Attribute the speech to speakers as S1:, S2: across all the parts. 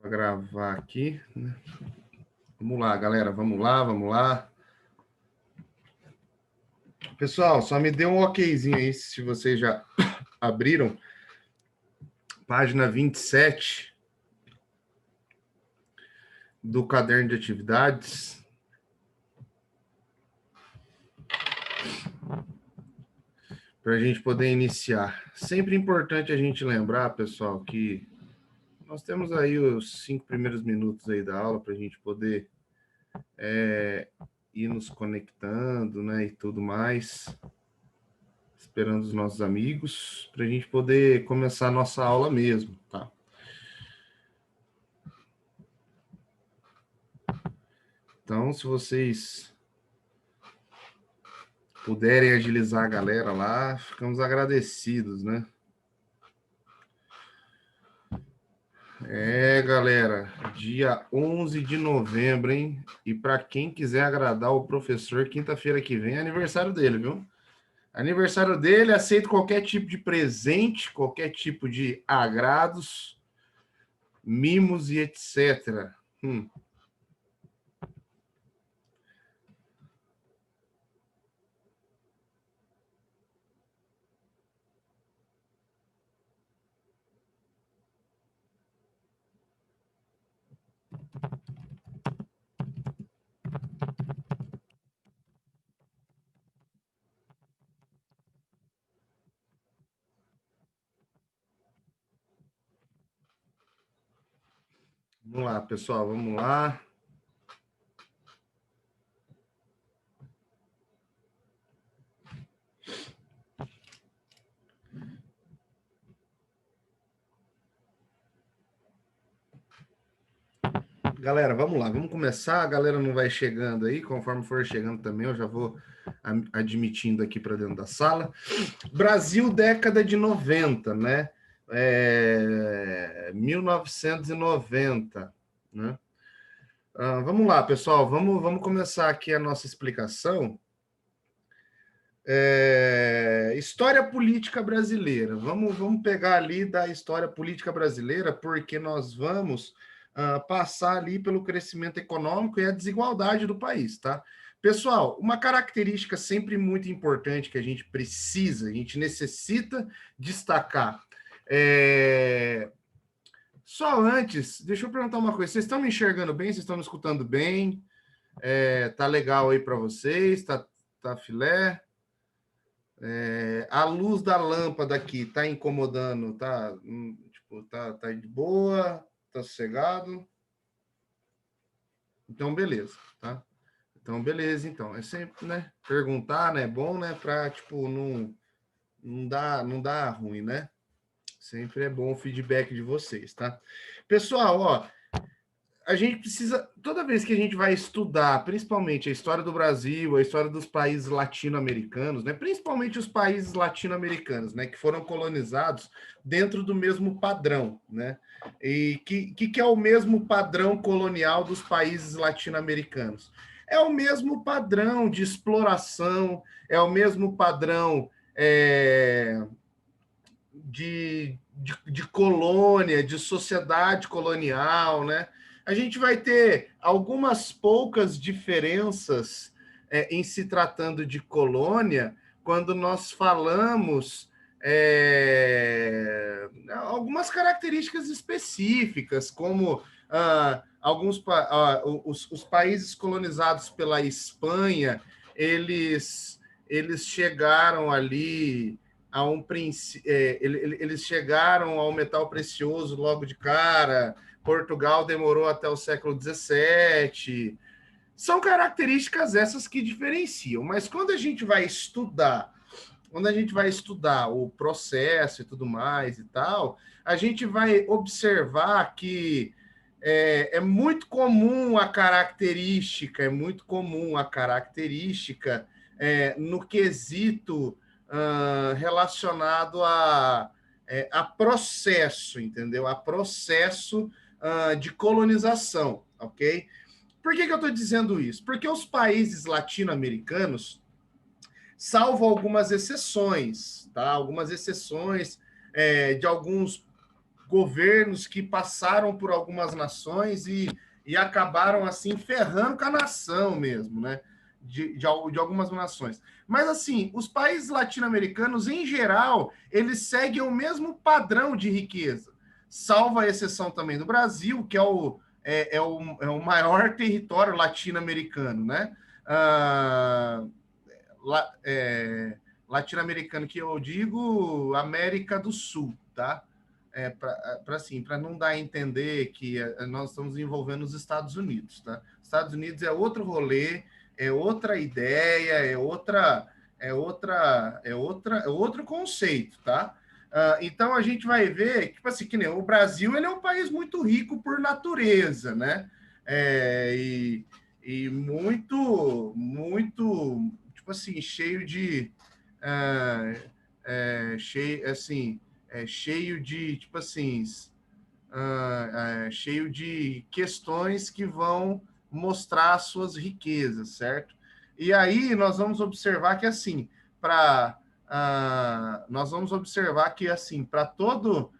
S1: Vou gravar aqui, né? Vamos lá, galera, vamos lá. Pessoal, só me dê um okzinho aí se vocês já abriram. Página 27 do caderno de atividades. Para a gente poder iniciar. Sempre importante a gente lembrar, pessoal, que nós temos aí os 5 primeiros minutos aí da aula para a gente poder ir nos conectando, né, e tudo mais. Esperando os nossos amigos, para a gente poder começar a nossa aula mesmo, tá? Então, se vocês puderem agilizar a galera lá, ficamos agradecidos, né? Galera, dia 11 de novembro, hein? E para quem quiser agradar o professor, quinta-feira que vem é aniversário dele, viu? Aniversário dele, aceito qualquer tipo de presente, qualquer tipo de agrados, mimos e etc. Vamos lá, pessoal, vamos lá. Galera, vamos lá, vamos começar. A galera não vai chegando aí, conforme for chegando também, eu já vou admitindo aqui para dentro da sala. Brasil, década de 90, né? 1990, né? Vamos lá, pessoal, vamos começar aqui a nossa explicação. História política brasileira. Vamos pegar ali da história política brasileira, porque nós vamos passar ali pelo crescimento econômico e a desigualdade do país, tá? Pessoal, uma característica sempre muito importante que a gente necessita destacar. Só antes, deixa eu perguntar uma coisa. Vocês estão me enxergando bem? Vocês estão me escutando bem? Tá legal aí para vocês? Tá filé? A luz da lâmpada aqui tá incomodando? Tá de boa? Tá sossegado? Então, beleza, tá? Então, beleza, então. É sempre, né? Perguntar, né? É bom, né? Para, tipo, não dá ruim, né? Sempre é bom o feedback de vocês, tá? Pessoal, ó, a gente precisa, toda vez que a gente vai estudar, principalmente a história do Brasil, a história dos países latino-americanos, né? Principalmente os países latino-americanos, né? Que foram colonizados dentro do mesmo padrão, né? E que é o mesmo padrão colonial dos países latino-americanos? É o mesmo padrão de exploração, é o mesmo padrão de colônia, de sociedade colonial, né? A gente vai ter algumas poucas diferenças em se tratando de colônia quando nós falamos algumas características específicas, como os países colonizados pela Espanha, eles chegaram ali a eles chegaram ao metal precioso logo de cara. Portugal demorou até o século XVII. São características essas que diferenciam. Mas quando a gente vai estudar o processo e tudo mais e tal, a gente vai observar que é muito comum a característica, no quesito relacionado a processo, entendeu? A processo de colonização, ok? Por que eu estou dizendo isso? Porque os países latino-americanos, salvo algumas exceções, tá? Algumas exceções de alguns governos que passaram por algumas nações e acabaram, assim, ferrando com a nação mesmo, né? De algumas nações. Mas, assim, os países latino-americanos, em geral, eles seguem o mesmo padrão de riqueza, salvo a exceção também do Brasil, que é o maior território latino-americano, né? Ah, latino-americano que eu digo América do Sul, tá? Para não dar a entender que nós estamos envolvendo os Estados Unidos, tá? Estados Unidos é outro rolê, é outra ideia, é outro conceito, tá? Então a gente vai ver, tipo assim, que nem o Brasil, ele é um país muito rico por natureza, né? E muito, tipo assim, cheio de cheio assim, cheio de, tipo assim, cheio de questões que vão mostrar suas riquezas, certo? E aí nós vamos observar que assim, nós vamos observar que assim, para todo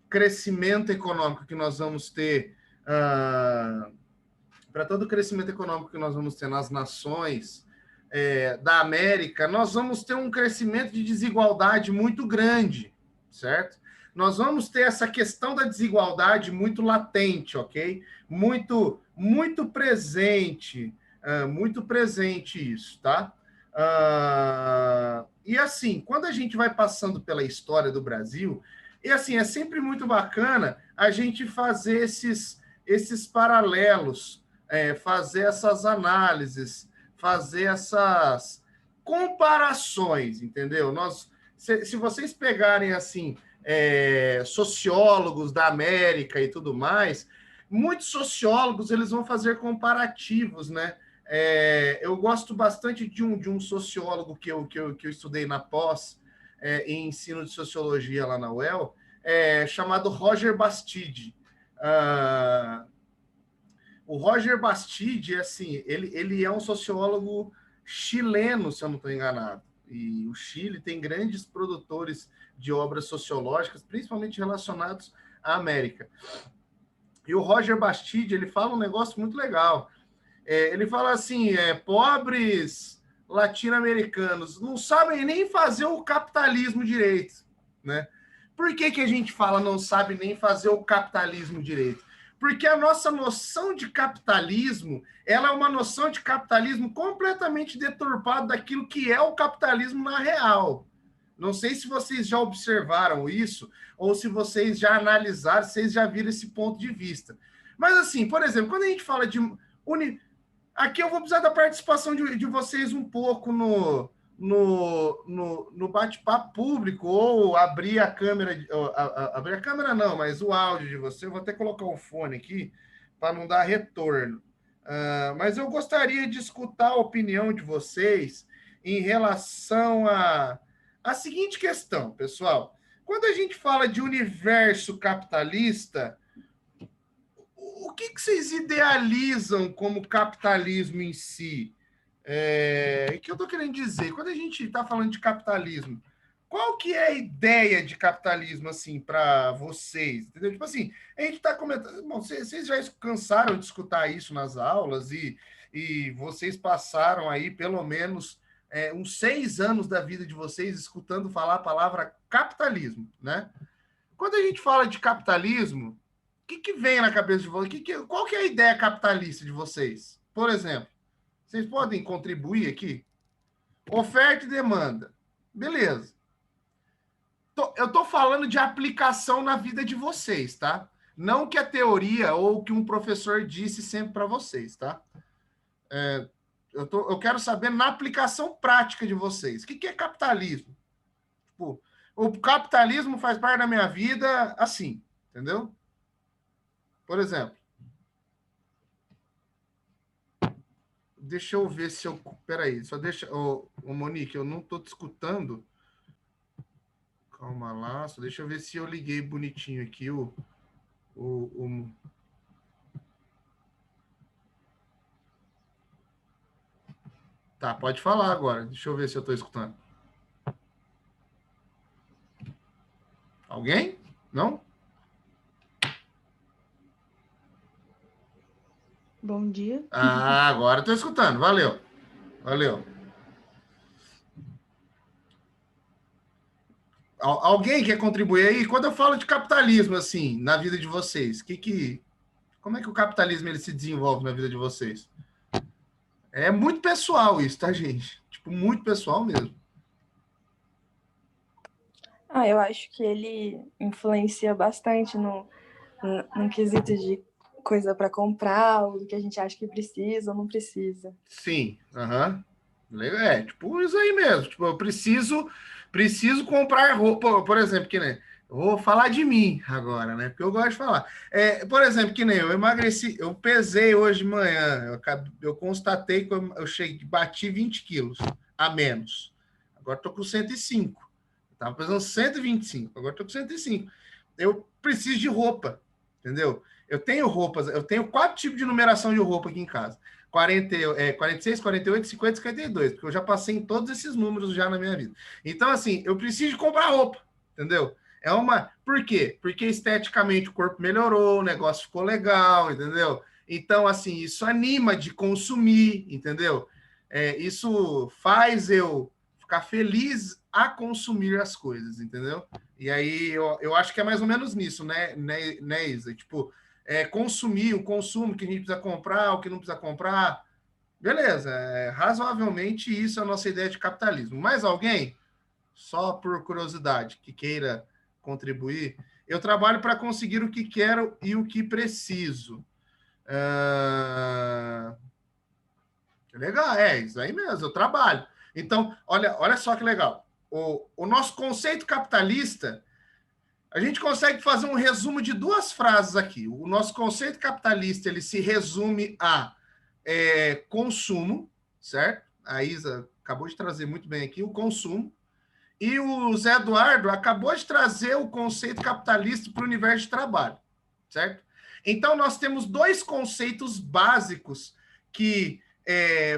S1: crescimento econômico que nós vamos ter, para todo crescimento econômico que nós vamos ter nas nações da América, nós vamos ter um crescimento de desigualdade muito grande, certo? Nós vamos ter essa questão da desigualdade muito latente, ok? Muito presente isso, tá? E assim, quando a gente vai passando pela história do Brasil, e assim, é sempre muito bacana a gente fazer esses paralelos, fazer essas análises, fazer essas comparações, entendeu? Se vocês pegarem assim sociólogos da América e tudo mais, muitos sociólogos eles vão fazer comparativos, né? Eu gosto bastante de um sociólogo que eu estudei na pós em ensino de sociologia lá na UEL, chamado Roger Bastide. O Roger Bastide, assim, ele é um sociólogo chileno, se eu não estou enganado. E o Chile tem grandes produtores de obras sociológicas, principalmente relacionados à América. E o Roger Bastide, ele fala um negócio muito legal. Ele fala assim, pobres latino-americanos não sabem nem fazer o capitalismo direito, né? Por que a gente fala não sabe nem fazer o capitalismo direito? Porque a nossa noção de capitalismo, ela é uma noção de capitalismo completamente deturpada daquilo que é o capitalismo na real. Não sei se vocês já observaram isso, ou se vocês já analisaram, se vocês já viram esse ponto de vista. Mas assim, por exemplo, quando a gente fala de aqui eu vou precisar da participação de vocês um pouco no bate-papo público, ou abrir a câmera, abrir a câmera não, mas o áudio de você, eu vou até colocar o fone aqui para não dar retorno. Mas eu gostaria de escutar a opinião de vocês em relação a seguinte questão, pessoal. Quando a gente fala de universo capitalista, o que vocês idealizam como capitalismo em si? O que eu estou querendo dizer? Quando a gente está falando de capitalismo, qual que é a ideia de capitalismo, assim, para vocês? Entendeu? Tipo assim, a gente está comentando... Bom, vocês já cansaram de escutar isso nas aulas e vocês passaram aí, pelo menos, uns 6 anos da vida de vocês escutando falar a palavra capitalismo, né? Quando a gente fala de capitalismo, o que vem na cabeça de vocês? Qual que é a ideia capitalista de vocês? Por exemplo, vocês podem contribuir aqui? Oferta e demanda. Beleza. Eu estou falando de aplicação na vida de vocês, tá? Não que a teoria ou que um professor disse sempre para vocês, tá? Eu quero saber na aplicação prática de vocês. O que é capitalismo? Tipo, o capitalismo faz parte da minha vida assim, entendeu? Por exemplo, deixa eu ver se eu... Peraí, só deixa... Monique, eu não estou te escutando. Calma lá, só deixa eu ver se eu liguei bonitinho aqui o... Tá, pode falar agora. Deixa eu ver se eu estou escutando. Alguém? Não?
S2: Bom dia.
S1: Ah, agora estou escutando. Valeu. Valeu. Alguém quer contribuir aí? Quando eu falo de capitalismo, assim, na vida de vocês, como é que o capitalismo ele se desenvolve na vida de vocês? É muito pessoal isso, tá, gente? Tipo, muito pessoal mesmo.
S3: Eu acho que ele influencia bastante no quesito de coisa para comprar, o que a gente acha que precisa ou não precisa.
S1: Sim, aham. Legal, tipo isso aí mesmo. Tipo, eu preciso comprar roupa, por exemplo, que nem. Eu vou falar de mim agora, né? Porque eu gosto de falar. Por exemplo, que nem eu emagreci, eu pesei hoje de manhã, eu constatei que eu cheguei, bati 20 quilos a menos. Agora estou com 105. Eu tava pesando 125, agora estou com 105. Eu preciso de roupa, entendeu? Eu tenho roupas, eu tenho 4 tipos de numeração de roupa aqui em casa. 46, 48, 50, 52, porque eu já passei em todos esses números já na minha vida. Então, assim, eu preciso de comprar roupa, entendeu? Por quê? Porque esteticamente o corpo melhorou, o negócio ficou legal, entendeu? Então, assim, isso anima de consumir, entendeu? Isso faz eu ficar feliz a consumir as coisas, entendeu? E aí eu acho que é mais ou menos nisso, né, Isa? Tipo, consumir, o consumo que a gente precisa comprar, o que não precisa comprar. Beleza, razoavelmente isso é a nossa ideia de capitalismo. Mais alguém, só por curiosidade, que queira contribuir? Eu trabalho para conseguir o que quero e o que preciso. Legal, isso aí mesmo, eu trabalho. Então, olha só que legal. O nosso conceito capitalista, a gente consegue fazer um resumo de 2 frases aqui. O nosso conceito capitalista ele se resume a consumo, certo? A Isa acabou de trazer muito bem aqui o consumo. E o Zé Eduardo acabou de trazer o conceito capitalista para o universo de trabalho, certo? Então, nós temos 2 conceitos básicos que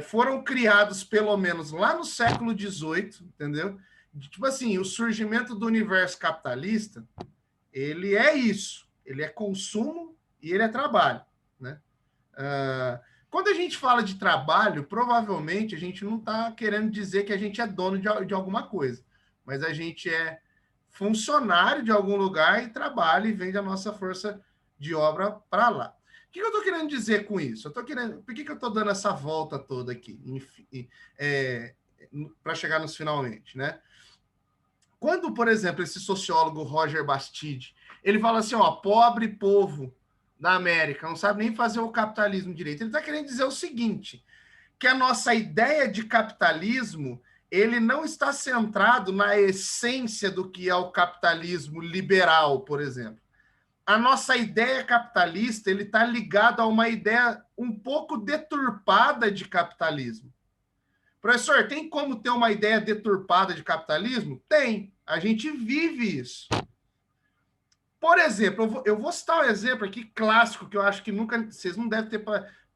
S1: foram criados, pelo menos, lá no século XVIII, entendeu? Tipo assim, o surgimento do universo capitalista, ele é isso. Ele é consumo e ele é trabalho, né? Quando a gente fala de trabalho, provavelmente a gente não está querendo dizer que a gente é dono de alguma coisa, mas a gente é funcionário de algum lugar e trabalha e vende a nossa força de obra para lá. O que eu estou querendo dizer com isso? Por que eu estou dando essa volta toda aqui para chegar nos finalmente, né? Quando, por exemplo, esse sociólogo Roger Bastide, ele fala assim, ó, pobre povo da América, não sabe nem fazer o capitalismo direito. Ele está querendo dizer o seguinte, que a nossa ideia de capitalismo, ele não está centrado na essência do que é o capitalismo liberal, por exemplo. A nossa ideia capitalista, ele está ligado a uma ideia um pouco deturpada de capitalismo. Professor, tem como ter uma ideia deturpada de capitalismo? Tem. A gente vive isso. Por exemplo, eu vou citar um exemplo aqui clássico, que eu acho que nunca vocês não devem ter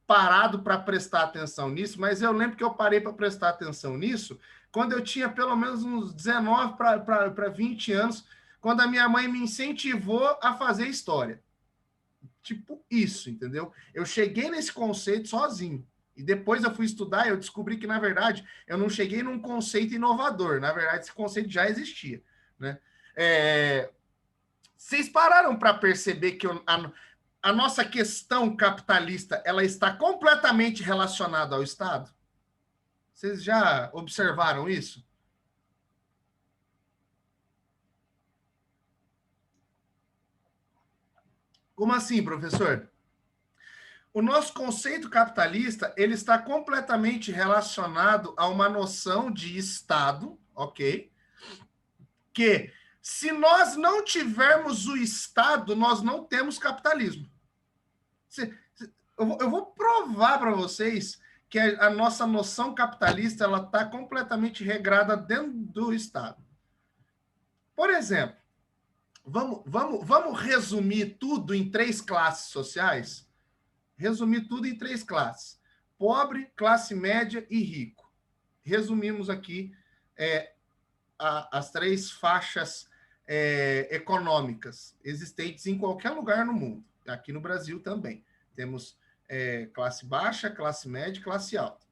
S1: parado para prestar atenção nisso, mas eu lembro que eu parei para prestar atenção nisso quando eu tinha pelo menos uns 19 para 20 anos, quando a minha mãe me incentivou a fazer história. Tipo isso, entendeu? Eu cheguei nesse conceito sozinho. E depois eu fui estudar e eu descobri que, na verdade, eu não cheguei num conceito inovador. Na verdade, esse conceito já existia, né? Vocês pararam para perceber que a nossa questão capitalista ela está completamente relacionada ao Estado? Vocês já observaram isso? Como assim, professor? O nosso conceito capitalista ele está completamente relacionado a uma noção de Estado, ok? Que se nós não tivermos o Estado, nós não temos capitalismo. Eu vou provar para vocês que a nossa noção capitalista ela está completamente regrada dentro do Estado. Por exemplo, vamos resumir tudo em 3 classes sociais? Resumir tudo em 3 classes: pobre, classe média e rico. Resumimos aqui as 3 faixas econômicas existentes em qualquer lugar no mundo. Aqui no Brasil também. Temos classe baixa, classe média, classe alta.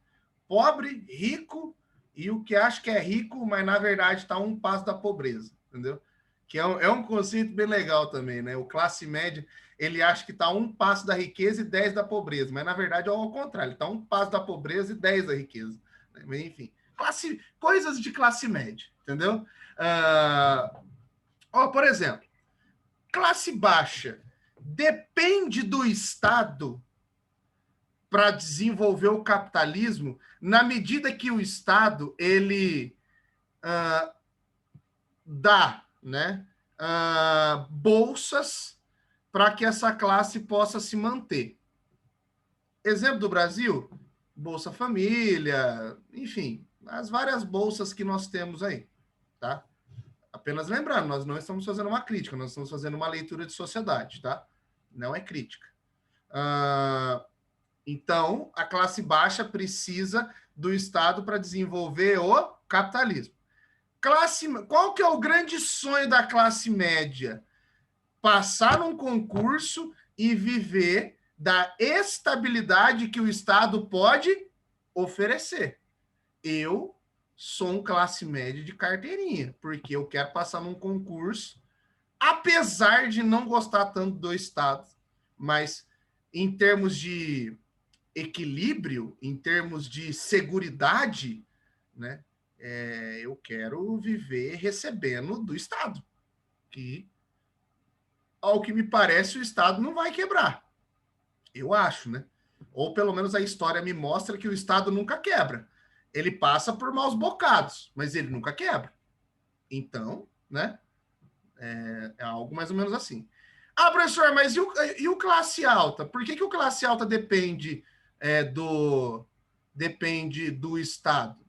S1: Pobre, rico e o que acha que é rico, mas na verdade está um passo da pobreza, entendeu? Que é um conceito bem legal também, né? O classe média, ele acha que está um passo da riqueza e 10 da pobreza, mas na verdade é ao contrário, ele está um passo da pobreza e 10 da riqueza. Né? Enfim, coisas de classe média, entendeu? Por exemplo, classe baixa depende do Estado para desenvolver o capitalismo, na medida que o Estado ele dá, né, bolsas para que essa classe possa se manter. Exemplo do Brasil, Bolsa Família, enfim, as várias bolsas que nós temos aí, tá? Apenas lembrando, nós não estamos fazendo uma crítica, nós estamos fazendo uma leitura de sociedade, tá? Não é crítica. Então, a classe baixa precisa do Estado para desenvolver o capitalismo. Qual que é o grande sonho da classe média? Passar num concurso e viver da estabilidade que o Estado pode oferecer. Eu sou um classe média de carteirinha, porque eu quero passar num concurso, apesar de não gostar tanto do Estado, mas em termos de equilíbrio, em termos de seguridade, né, eu quero viver recebendo do Estado, que, ao que me parece, o Estado não vai quebrar. Eu acho, né? Ou pelo menos a história me mostra que o Estado nunca quebra. Ele passa por maus bocados, mas ele nunca quebra. Então, né? É algo mais ou menos assim. Professor, mas e o classe alta? Por que o classe alta depende do Estado?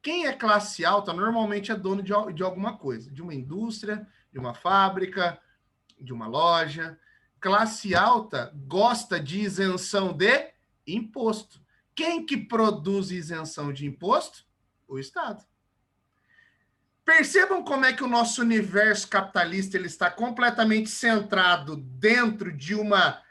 S1: Quem é classe alta normalmente é dono de alguma coisa, de uma indústria, de uma fábrica, de uma loja. Classe alta gosta de isenção de imposto. Quem que produz isenção de imposto? O Estado. Percebam como é que o nosso universo capitalista ele está completamente centrado dentro de uma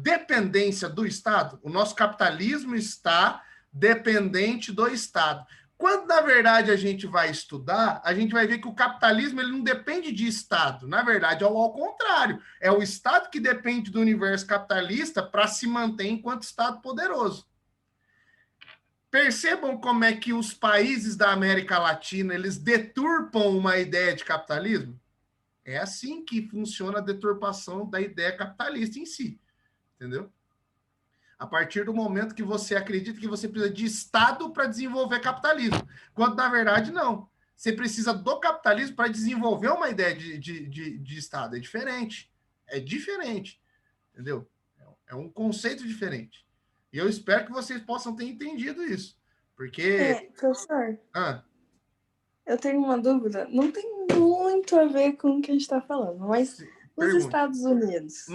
S1: dependência do Estado. O nosso capitalismo está dependente do Estado. Quando, na verdade, a gente vai estudar, a gente vai ver que o capitalismo ele não depende de Estado. Na verdade, é ao contrário. É o Estado que depende do universo capitalista para se manter enquanto Estado poderoso. Percebam como é que os países da América Latina eles deturpam uma ideia de capitalismo? É assim que funciona a deturpação da ideia capitalista em si. Entendeu? A partir do momento que você acredita que você precisa de Estado para desenvolver capitalismo. Quando, na verdade, não. Você precisa do capitalismo para desenvolver uma ideia de Estado. É diferente. É diferente. Entendeu? É um conceito diferente. E eu espero que vocês possam ter entendido isso. Porque...
S3: professor, eu tenho uma dúvida. Não tem muito a ver com o que a gente está falando, mas nos Estados Unidos,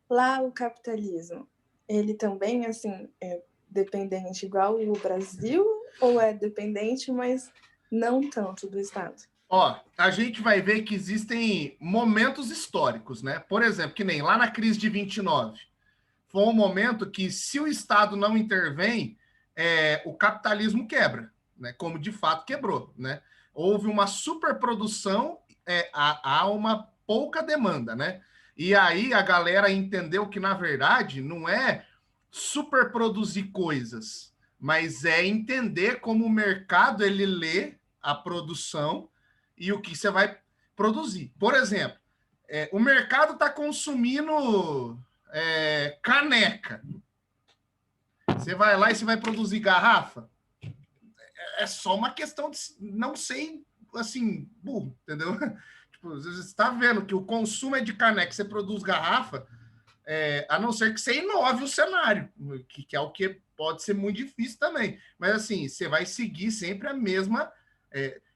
S3: lá o capitalismo, ele também, assim, é dependente igual o Brasil ou é dependente, mas não tanto do Estado?
S1: A gente vai ver que existem momentos históricos, né? Por exemplo, que nem lá na crise de 29. Foi um momento que, se o Estado não intervém, o capitalismo quebra, né? Como de fato quebrou, né? Houve uma superprodução, há uma pouca demanda, né? E aí a galera entendeu que, na verdade, não é superproduzir coisas, mas é entender como o mercado ele lê a produção e o que você vai produzir. Por exemplo, o mercado está consumindo caneca. Você vai lá e você vai produzir garrafa? É só uma questão de não ser, assim, burro, entendeu? Tipo, você está vendo que o consumo é de caneca, você produz garrafa, a não ser que você inove o cenário, que é o que pode ser muito difícil também. Mas, assim, você vai seguir sempre a mesma...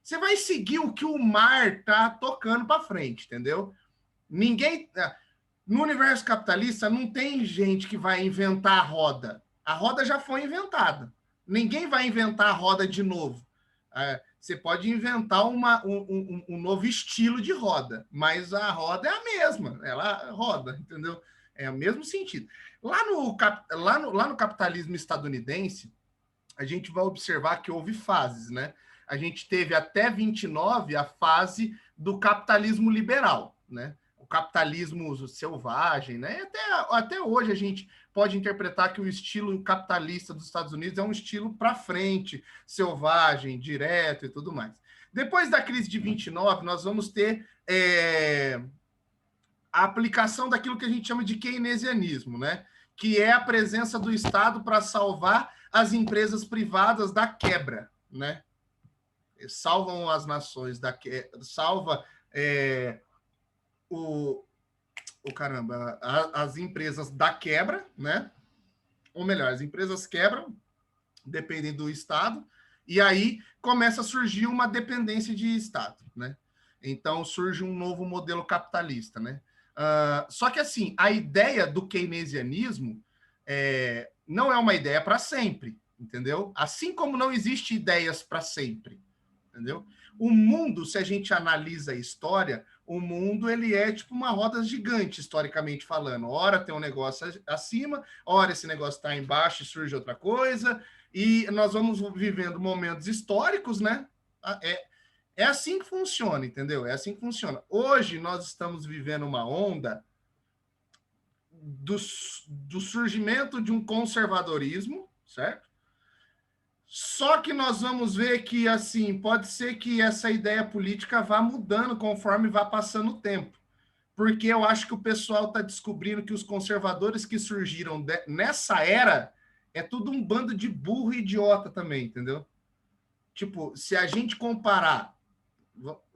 S1: você vai seguir o que o mar tá tocando para frente, entendeu? Ninguém... No universo capitalista, não tem gente que vai inventar a roda. A roda já foi inventada. Ninguém vai inventar a roda de novo. Você pode inventar um novo estilo de roda, mas a roda é a mesma. Ela roda, entendeu? É o mesmo sentido. Lá no capitalismo estadunidense, a gente vai observar que houve fases, né? A gente teve até 29 a fase do capitalismo liberal, né? O capitalismo selvagem, né? Até hoje a gente pode interpretar que o estilo capitalista dos Estados Unidos é um estilo para frente, selvagem, direto e tudo mais. Depois da crise de 29, nós vamos ter a aplicação daquilo que a gente chama de keynesianismo, né? Que é a presença do Estado para salvar as empresas privadas da quebra, né? Salvam as nações da quebra, salva as empresas da quebra, né? Ou melhor, as empresas quebram, dependem do Estado, e aí começa a surgir uma dependência de Estado, né? Então surge um novo modelo capitalista, né? Só que assim, a ideia do keynesianismo não é uma ideia para sempre, entendeu? Assim como não existe ideias para sempre, entendeu? O mundo, se a gente analisa a história, o mundo ele é tipo uma roda gigante, historicamente falando. Ora tem um negócio acima, ora esse negócio está embaixo e surge outra coisa, e nós vamos vivendo momentos históricos, né? É assim que funciona, entendeu? É assim que funciona. Hoje nós estamos vivendo uma onda do surgimento de um conservadorismo, certo? Só que nós vamos ver que, assim, pode ser que essa ideia política vá mudando conforme vá passando o tempo. Porque eu acho que o pessoal está descobrindo que os conservadores que surgiram nessa era é tudo um bando de burro e idiota também, entendeu? Tipo, se a gente comparar,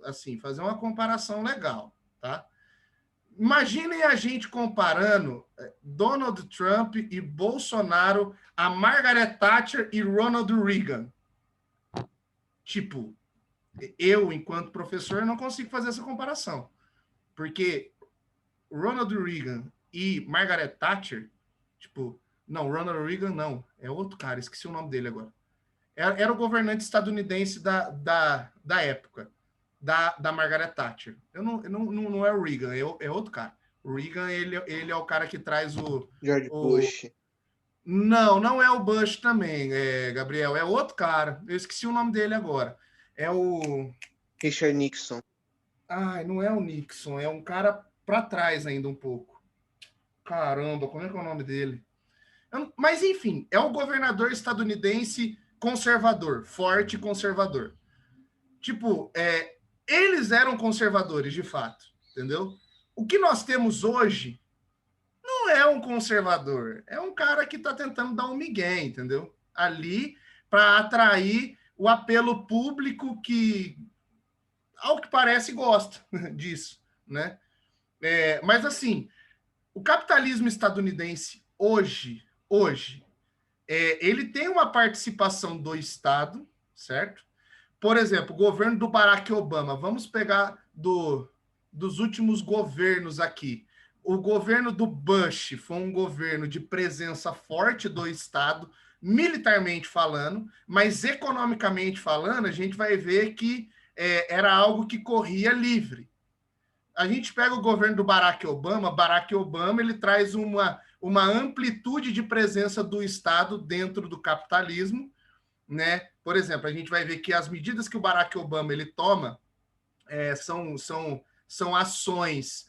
S1: assim, fazer uma comparação legal, tá? Imaginem a gente comparando Donald Trump e Bolsonaro a Margaret Thatcher e Ronald Reagan. Tipo, eu, enquanto professor, não consigo fazer essa comparação. Porque Ronald Reagan e Margaret Thatcher, tipo, não, Ronald Reagan não, é outro cara, esqueci o nome dele agora. Era o governante estadunidense da época. Da Margaret Thatcher. Não é o Reagan, é outro cara. O Reagan, ele é o cara que traz
S2: George Bush.
S1: Não é o Bush também, Gabriel. É outro cara. Eu esqueci o nome dele agora. É o...
S2: Richard Nixon.
S1: Ai, não é o Nixon. É um cara para trás ainda um pouco. Caramba, como é que é o nome dele? Mas, enfim, é o governador estadunidense conservador. Forte conservador. Tipo, eles eram conservadores, de fato, entendeu? O que nós temos hoje não é um conservador, é um cara que está tentando dar um migué, entendeu? Ali para atrair o apelo público que, ao que parece, gosta disso, né? Mas, assim, o capitalismo estadunidense hoje, ele tem uma participação do Estado, certo? Por exemplo, o governo do Barack Obama. Vamos pegar dos últimos governos aqui. O governo do Bush foi um governo de presença forte do Estado, militarmente falando, mas economicamente falando, a gente vai ver que era algo que corria livre. A gente pega o governo do Barack Obama ele traz uma amplitude de presença do Estado dentro do capitalismo, né? Por exemplo, a gente vai ver que as medidas que o Barack Obama ele toma são ações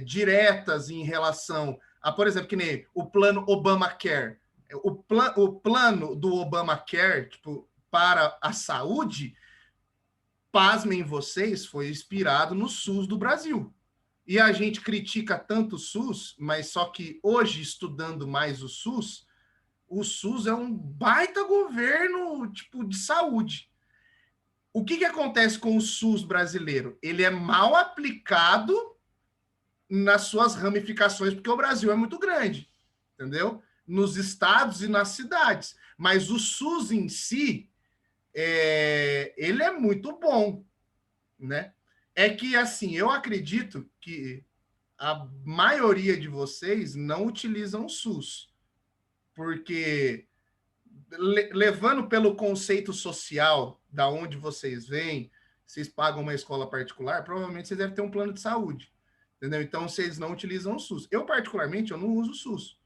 S1: diretas em relação a, por exemplo, que nem o plano Obamacare. O plano do Obamacare, tipo, para a saúde, pasmem vocês, foi inspirado no SUS do Brasil. E a gente critica tanto o SUS, mas só que hoje, estudando mais o SUS é um baita governo tipo de saúde. O que acontece com o SUS brasileiro? Ele é mal aplicado nas suas ramificações, porque o Brasil é muito grande, entendeu? Nos estados e nas cidades. Mas o SUS em si, ele é muito bom, né? É que, assim, eu acredito que a maioria de vocês não utilizam o SUS, porque levando pelo conceito social da onde vocês vêm, vocês pagam uma escola particular, provavelmente vocês devem ter um plano de saúde. entendeu? Então, vocês não utilizam o SUS. Eu, particularmente, eu não uso o SUS.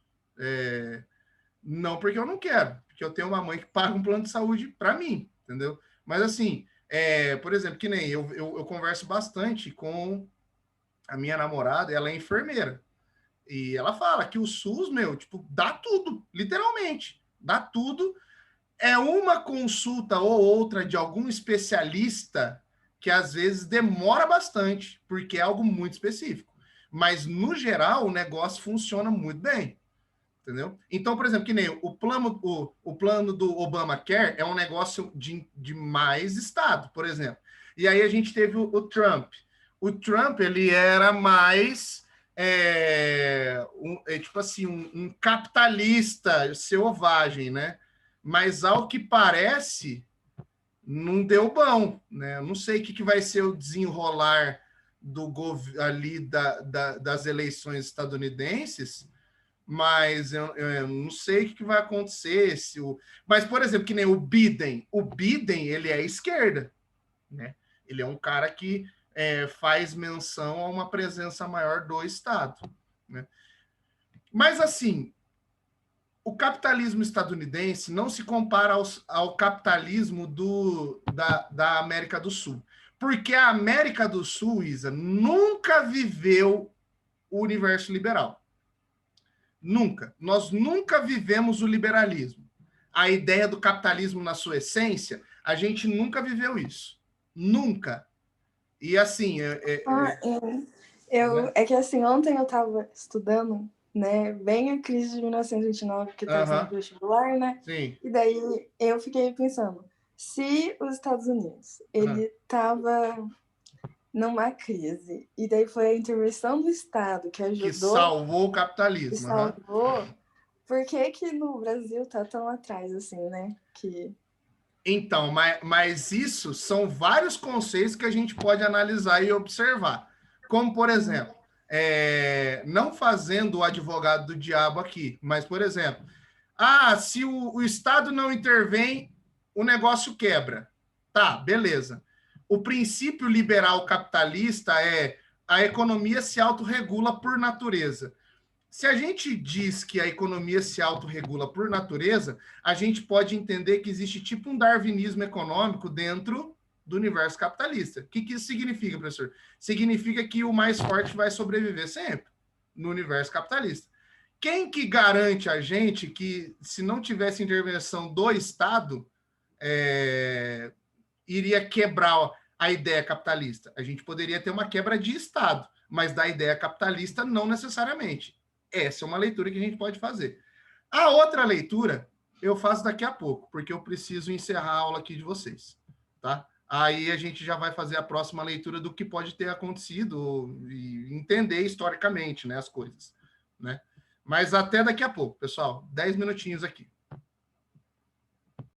S1: Não porque eu não quero, porque eu tenho uma mãe que paga um plano de saúde para mim, entendeu? Mas, assim, por exemplo, que nem eu converso bastante com a minha namorada, ela é enfermeira. E ela fala que o SUS, meu, tipo, dá tudo, literalmente. Dá tudo. É uma consulta ou outra de algum especialista que às vezes demora bastante, porque é algo muito específico. Mas, no geral, o negócio funciona muito bem. Entendeu? Então, por exemplo, que nem o plano do Obamacare é um negócio de mais estado, por exemplo. E aí a gente teve o Trump. O Trump, ele era mais tipo assim, um capitalista selvagem, né? Mas ao que parece, não deu bom, né? Eu não sei o que vai ser o desenrolar ali das eleições estadunidenses, mas eu não sei o que vai acontecer. Mas, por exemplo, que nem o Biden. O Biden, ele é esquerda, né? Ele é um cara que faz menção a uma presença maior do Estado, né? Mas, assim, o capitalismo estadunidense não se compara ao capitalismo da América do Sul. Porque a América do Sul, Isa, nunca viveu o universo liberal. Nunca. Nós nunca vivemos o liberalismo. A ideia do capitalismo na sua essência, a gente nunca viveu isso. Nunca. E assim...
S3: É que assim, ontem eu estava estudando, né, bem a crise de 1929, que está sendo vestibular, né?
S1: Sim.
S3: E daí eu fiquei pensando, se os Estados Unidos, ele estava numa crise, e daí foi a intervenção do Estado que ajudou...
S1: Que salvou o capitalismo.
S3: Que salvou. Por que no Brasil está tão atrás, assim, né?
S1: Então, mas isso são vários conceitos que a gente pode analisar e observar. Como, por exemplo, não fazendo o advogado do diabo aqui, mas, por exemplo, se o Estado não intervém, o negócio quebra. Tá, beleza. O princípio liberal capitalista é a economia se autorregula por natureza. Se a gente diz que a economia se autorregula por natureza, a gente pode entender que existe tipo um darwinismo econômico dentro do universo capitalista. O que isso significa, professor? Significa que o mais forte vai sobreviver sempre no universo capitalista. Quem que garante a gente que, se não tivesse intervenção do Estado, iria quebrar a ideia capitalista? A gente poderia ter uma quebra de Estado, mas da ideia capitalista não necessariamente. Essa é uma leitura que a gente pode fazer. A outra leitura eu faço daqui a pouco, porque eu preciso encerrar a aula aqui de vocês, tá? Aí a gente já vai fazer a próxima leitura do que pode ter acontecido e entender historicamente, né, as coisas, né? Mas até daqui a pouco, pessoal. 10 minutinhos aqui.